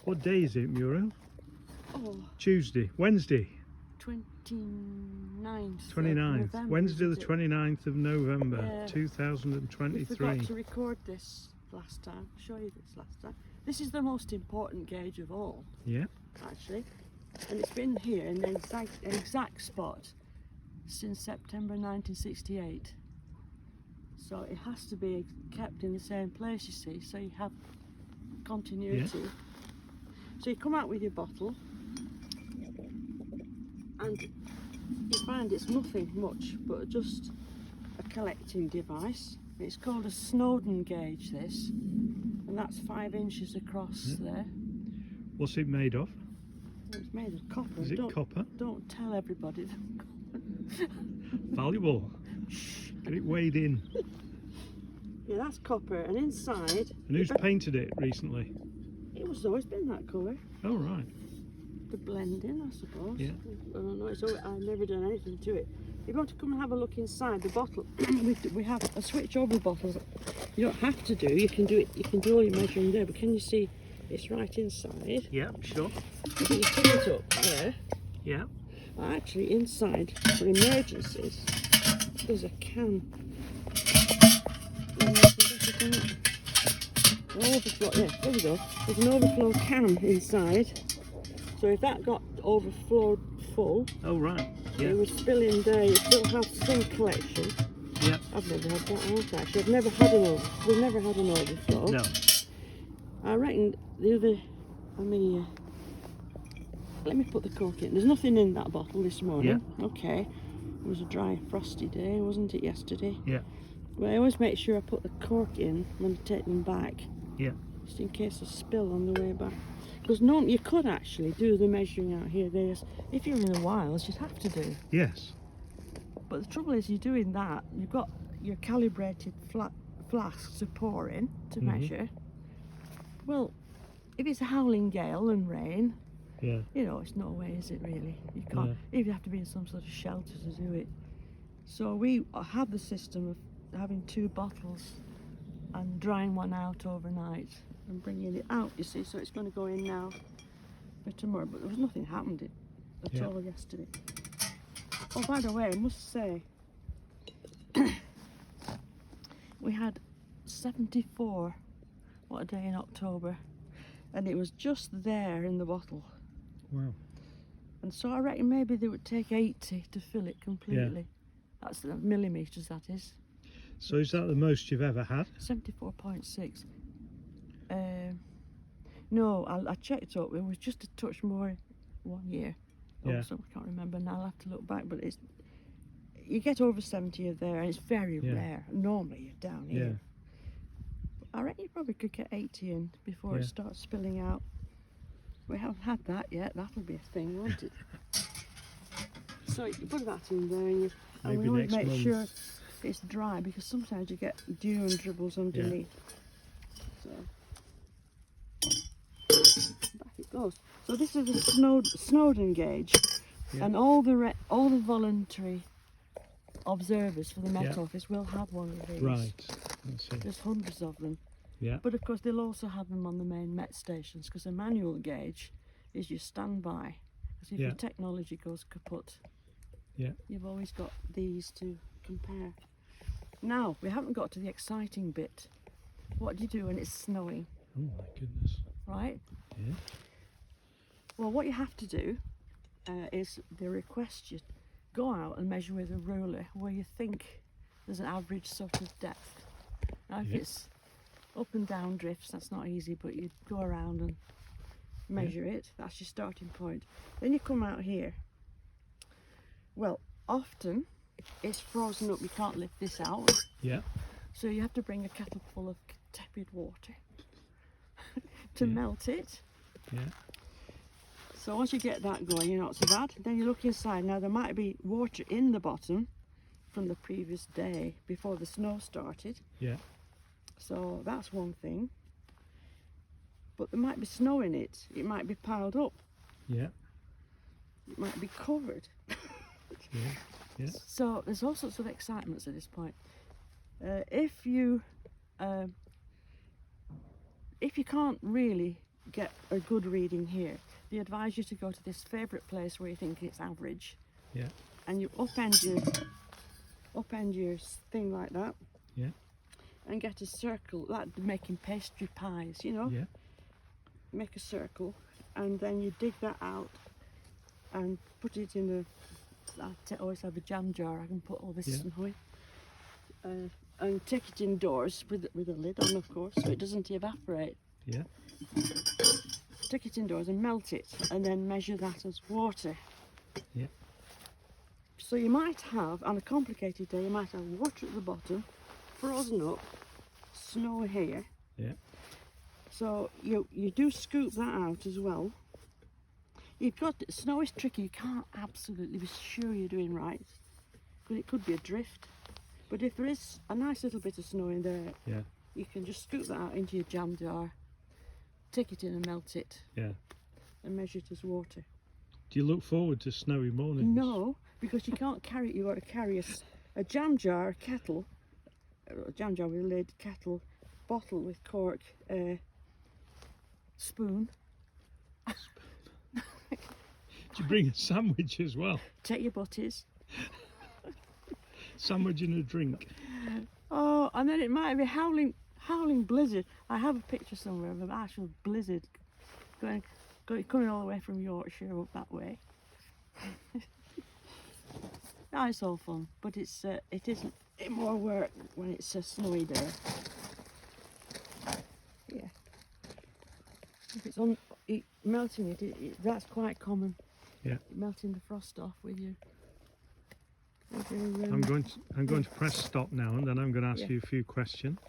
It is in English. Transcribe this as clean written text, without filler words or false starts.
What day is it, Muriel? Oh, Tuesday, Wednesday. 29th. 29th. November, Wednesday the isn't it? 29th of November, Yeah. 2023. We forgot to record this last time, show you this last time. This is the most important gauge of all, Yeah. actually. And it's been here in the exact spot since September 1968. So it has to be kept in the same place, you see, so you have continuity. Yeah. So you come out with your bottle and you find it's nothing much but just a collecting device. It's called a Snowdon gauge, this, and that's 5 inches across there. What's it made of? It's made of copper. Is it copper? Don't tell everybody. Valuable. Get it weighed in. Yeah, that's copper, and inside... And who's painted it recently? It was always been that colour. Oh, right. The blending, I suppose. Yeah. I don't know, I've never done anything to it. If you want to come and have a look inside the bottle, we have a switch over bottle. You don't have to do, you can do it, you can do all your measuring there, but can you see it's right inside? Yeah, sure. If you pick it up there, Yeah. actually inside, for emergencies, there's a can. Overflow, yeah, there we go. There's an overflow can inside. So if that got overflowed full, Oh, right. Yeah. it would spill in there. You still have some collection. Yeah. I've never had that out actually. We've never had an overflow. No. I reckon let me put the cork in. There's nothing in that bottle this morning. Yeah. Okay. It was a dry, frosty day, wasn't it, yesterday? Yeah. But I always make sure I put the cork in when I take them back. Yeah. Just in case of spill on the way back. Because you could actually do the measuring out here. If you're in the wilds, you'd have to do. Yes. But the trouble is, you're doing that. You've got your calibrated flasks to pour in to measure. Well, if it's a howling gale and rain, Yeah. you know, it's no way, is it really? You can't. You have to be in some sort of shelter to do it. So we have the system of having 2 bottles and drying one out overnight and bringing it out, you see. So it's going to go in now for tomorrow, but there was nothing happened at all yesterday. Oh, by the way, I must say we had 74, what a day in October, and it was just there in the bottle. Wow. And so I reckon maybe they would take 80 to fill it completely. That's the millimetres, that is. So is that the most you've ever had? 74.6. No, I checked up. It was just a touch more 1 year. Yeah. So I can't remember now. I'll have to look back. But you get over 70 of there, and it's very rare. Normally you're down here. I reckon you probably could get 80 in before it starts spilling out. We haven't had that yet. That'll be a thing, won't it? So you put that in there, and we always make sure it's dry, because sometimes you get dew and dribbles underneath. So back it goes. So this is a Snowdon gauge, and all the voluntary observers for the Met Office will have one of these. Right. That's it. There's hundreds of them. Yeah. But of course they'll also have them on the main Met stations, because a manual gauge is your standby. Because if your technology goes kaput, you've always got these to compare. Now, we haven't got to the exciting bit. What do you do when it's snowing? Oh my goodness. Right? Yeah. Well, what you have to do is they request you go out and measure with a ruler where you think there's an average sort of depth. Now, if it's up and down drifts, that's not easy, but you go around and measure it. That's your starting point. Then you come out here. Well, often it's frozen up, you can't lift this out. Yeah. So you have to bring a kettle full of tepid water to melt it. Yeah. So once you get that going, you're not so bad. Then you look inside. Now there might be water in the bottom from the previous day before the snow started. Yeah. So that's one thing. But there might be snow in it. It might be piled up. Yeah. It might be covered. Yeah. So there's all sorts of excitements at this point. If you can't really get a good reading here, they advise you to go to this favourite place where you think it's average. Yeah. And you upend your thing like that. Yeah. And get a circle, like making pastry pies, you know. Yeah. Make a circle, and then you dig that out and put it in I always have a jam jar. I can put all this snow in, and take it indoors with a lid on, of course, so it doesn't evaporate. Yeah. Take it indoors and melt it, and then measure that as water. Yeah. So you might have, on a complicated day, you might have water at the bottom, frozen up, snow here. Yeah. So you do scoop that out as well. You've got, snow is tricky, you can't absolutely be sure you're doing right, because it could be a drift. But if there is a nice little bit of snow in there, Yeah. you can just scoop that out into your jam jar, take it in and melt it, Yeah. and measure it as water. Do you look forward to snowy mornings? No, because you can't carry it, you've got to carry a jam jar, a kettle, a jam jar with a lid, kettle, bottle with cork, spoon. Do you bring a sandwich as well? Take your butties. Sandwich and a drink. Oh, and then it might be howling blizzard. I have a picture somewhere of an actual blizzard coming all the way from Yorkshire up that way. No, it's all fun, but it isn't more work when it's a snowy day. Yeah. If it's melting it, that's quite common. Yeah. Melting the frost off with you. I'm going to press stop now, and then I'm going to ask you a few questions.